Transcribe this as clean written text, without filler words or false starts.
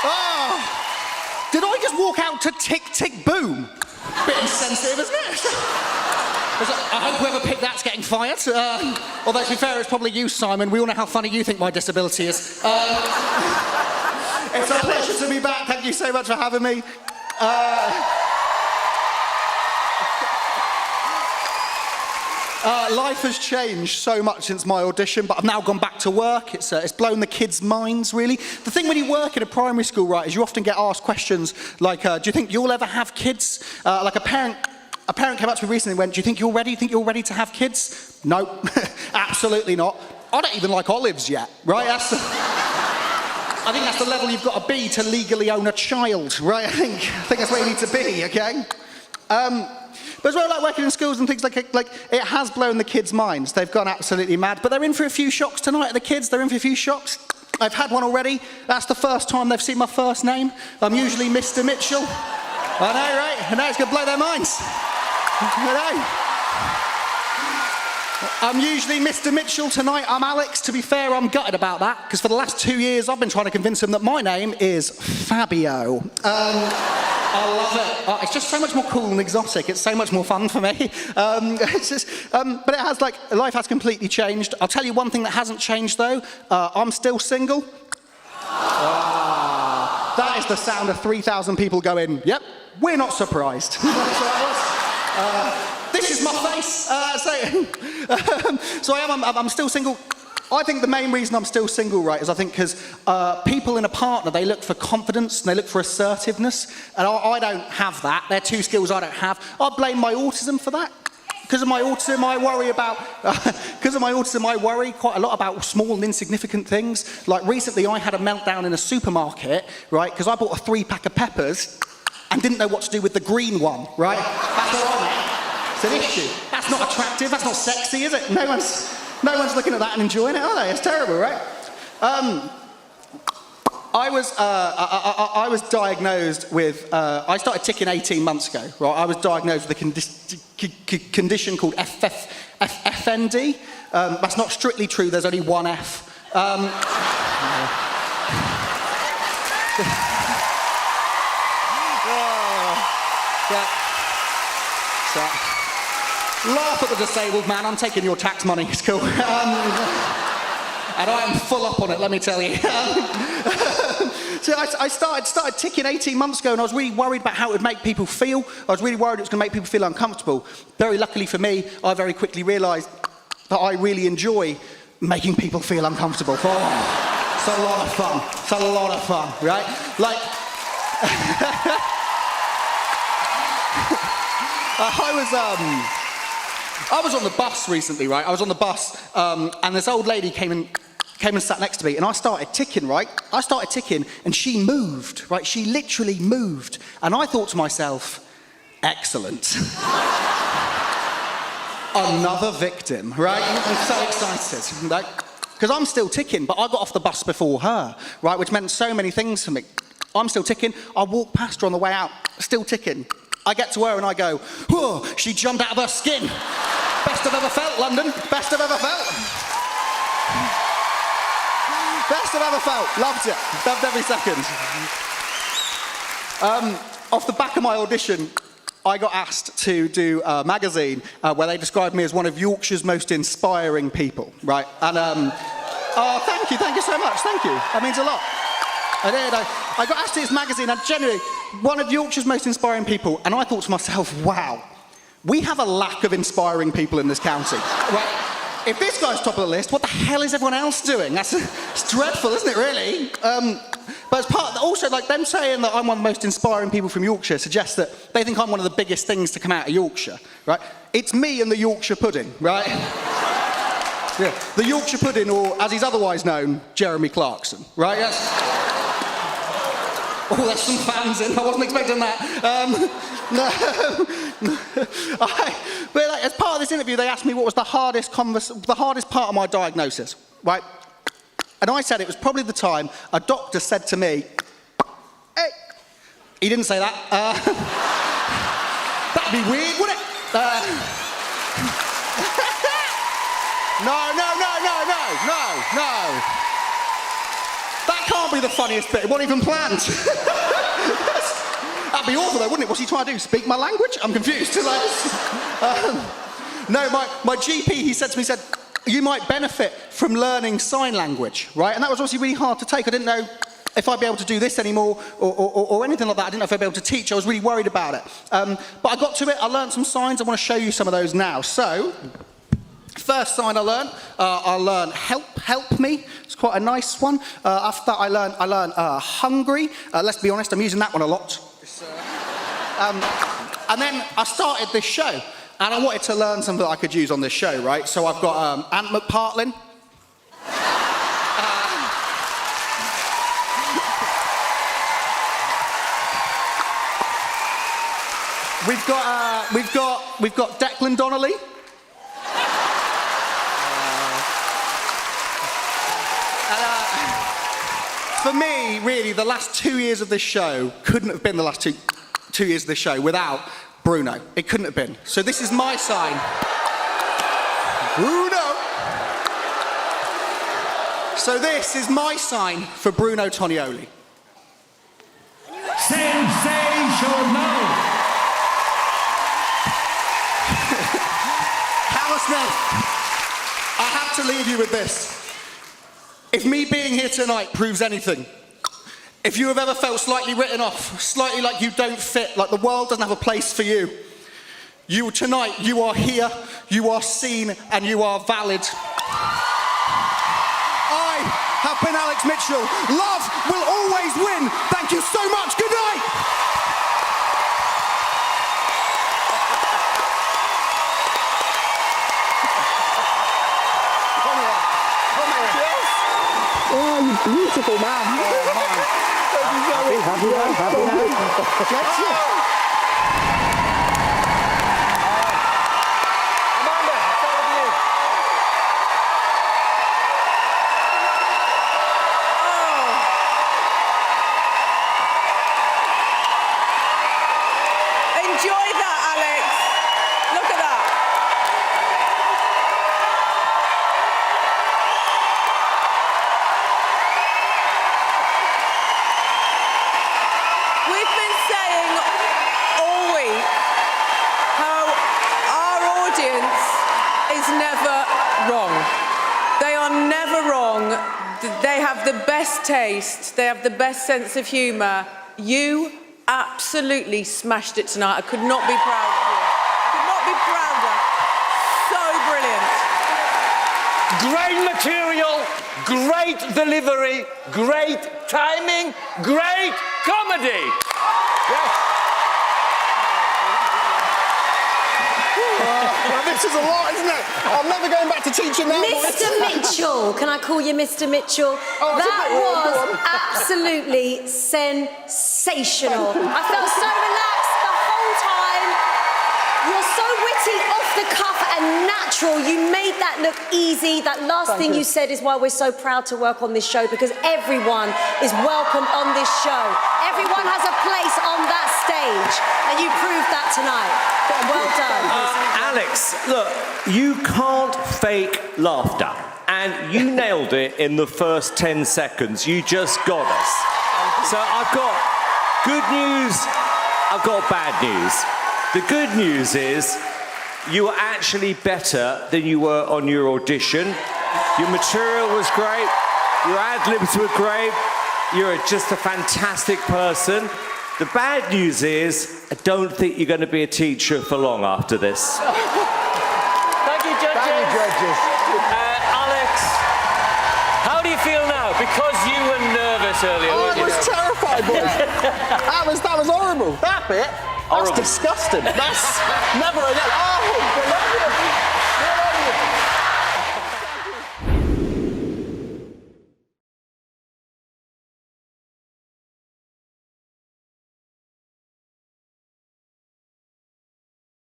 Oh, did I just walk out to Tick Tick Boom? Bit insensitive, isn't it? I hope whoever picked that's getting fired. Although, to be fair, it's probably you, Simon. We all know how funny you think my disability is. It's a pleasure to be back. Thank you so much for having me. Life has changed so much since my audition, but I've now gone back to work. It's blown the kids' minds, really. The thing when you work in a primary school, right, is you often get asked questions like, do you think you'll ever have kids? Like a parent came up to me recently and went, do you think you're ready? Do you think you're ready to have kids? No, absolutely not. I don't even like olives yet, right? I think that's the level you've got to be to legally own a child, right? I think that's where you need to be, okay? But as well, like working in schools and things like it has blown the kids' minds. They've gone absolutely mad. But they're in for a few shocks tonight, the kids. They're in for a few shocks. I've had one already. That's the first time they've seen my first name. I'm usually Mr. Mitchell. I know, right? I know it's going to blow their minds. I know. I'm usually Mr. Mitchell. Tonight I'm Alex. To be fair, I'm gutted about that, because for the last 2 years I've been trying to convince them that my name is Fabio. I love it. It's just so much more cool and exotic. It's so much more fun for me. It's just, but it has, like, life has completely changed. I'll tell you one thing that hasn't changed, though. I'm still single. That is the sound of 3,000 people going, yep, we're not surprised. This is my face. So I'm still single. I think the main reason I'm still single, right, is I think because people in a partner, they look for confidence and they look for assertiveness, and I don't have that. They're two skills I don't have. I blame my autism for that. Because of my autism, I worry quite a lot about small and insignificant things. Like recently, I had a meltdown in a supermarket, right, because I bought a 3-pack of peppers and didn't know what to do with the green one, right? That's all right. It's an issue. That's not attractive. That's not sexy, is it? No one's looking at that and enjoying it, are they? It's terrible, right? I was diagnosed with, I started ticking 18 months ago, right? I was diagnosed with a condition called FND. That's not strictly true, there's only one F. Laugh at the disabled man, I'm taking your tax money, it's cool. And I am full up on it, let me tell you. So I started ticking 18 months ago, and I was really worried about how it would make people feel. I was really worried it was going to make people feel uncomfortable. Very luckily for me, I very quickly realised that I really enjoy making people feel uncomfortable. Oh, it's a lot of fun. It's a lot of fun, right? Like, I was on the bus recently, right? I was on the bus, and this old lady came and sat next to me, and I started ticking, right? I started ticking, and she moved, right? She literally moved. And I thought to myself, excellent. Another victim, right? I'm so excited, right? Because I'm still ticking, but I got off the bus before her, right? Which meant so many things for me. I'm still ticking. I walked past her on the way out, still ticking. I get to her and I go, whoa, she jumped out of her skin. Best I've ever felt, London. Best I've ever felt. Best I've ever felt. Loved it. Loved every second. Off the back of my audition, I got asked to do a magazine where they described me as one of Yorkshire's most inspiring people, right? And, oh, thank you so much, thank you. That means a lot. I did. I got asked to this magazine, and generally, one of Yorkshire's most inspiring people, and I thought to myself, wow, we have a lack of inspiring people in this county. Right? If this guy's top of the list, what the hell is everyone else doing? It's dreadful, isn't it, really? But as part, also, like, them saying that I'm one of the most inspiring people from Yorkshire suggests that they think I'm one of the biggest things to come out of Yorkshire, right? It's me and the Yorkshire pudding, right? Yeah. The Yorkshire pudding, or as he's otherwise known, Jeremy Clarkson, right? Yes. Oh, there's some fans in. I wasn't expecting that. But like, as part of this interview, they asked me what was the hardest part of my diagnosis, right? And I said it was probably the time a doctor said to me, hey, he didn't say that. That'd be weird, wouldn't it? No. That can't can't be the funniest bit. It wasn't even planned. That'd be awful though, wouldn't it? What's he trying to do? Speak my language? I'm confused. No, my GP, he said to me, you might benefit from learning sign language, right? And that was obviously really hard to take. I didn't know if I'd be able to do this anymore or anything like that. I didn't know if I'd be able to teach. I was really worried about it. But I got to it, I learned some signs. I want to show you some of those now. So, first sign I learned help me. It's quite a nice one. After that I learned hungry. Let's be honest, I'm using that one a lot. And then I started this show. And I wanted to learn something that I could use on this show, right? So I've got Ant McPartlin. We've got Declan Donnelly. For me, really, the last 2 years of this show couldn't have been the last two years of this show without Bruno. It couldn't have been. So this is my sign. Bruno! So this is my sign for Bruno Tonioli. Sensational! Hammersmith, I have to leave you with this. If me being here tonight proves anything, if you have ever felt slightly written off, slightly like you don't fit, like the world doesn't have a place for you, tonight, you are here, you are seen, and you are valid. I have been Alex Mitchell. Love will always win. Thank you so much. Good night. Oh, you beautiful man. Happy. Get you. They have the best taste, they have the best sense of humour. You absolutely smashed it tonight. I could not be proud of you. I could not be prouder. So brilliant. Great material, great delivery, great timing, great comedy. Yes. This is a lot, isn't it? I'm never going back to teaching now. Mr. Mitchell, can I call you Mr. Mitchell? Oh, that was absolutely sensational. I felt so relaxed the whole time. You're so witty, off the cuff and natural. You made that look easy. That last thing you said is why we're so proud to work on this show, because everyone is welcome on this show. Everyone has a place on that stage, and you proved that tonight. Well done. Alex, look, you can't fake laughter, and you nailed it in the first 10 seconds. You just got us. So I've got good news, I've got bad news. The good news is you were actually better than you were on your audition. Your material was great, your ad-libs were great, you're just a fantastic person. The bad news is, I don't think you're going to be a teacher for long after this. Thank you, judges. Thank you, judges. Alex, how do you feel now? Because you were nervous earlier, I was terrified, boys. That was horrible. That bit, that's disgusting. That's never again. Oh,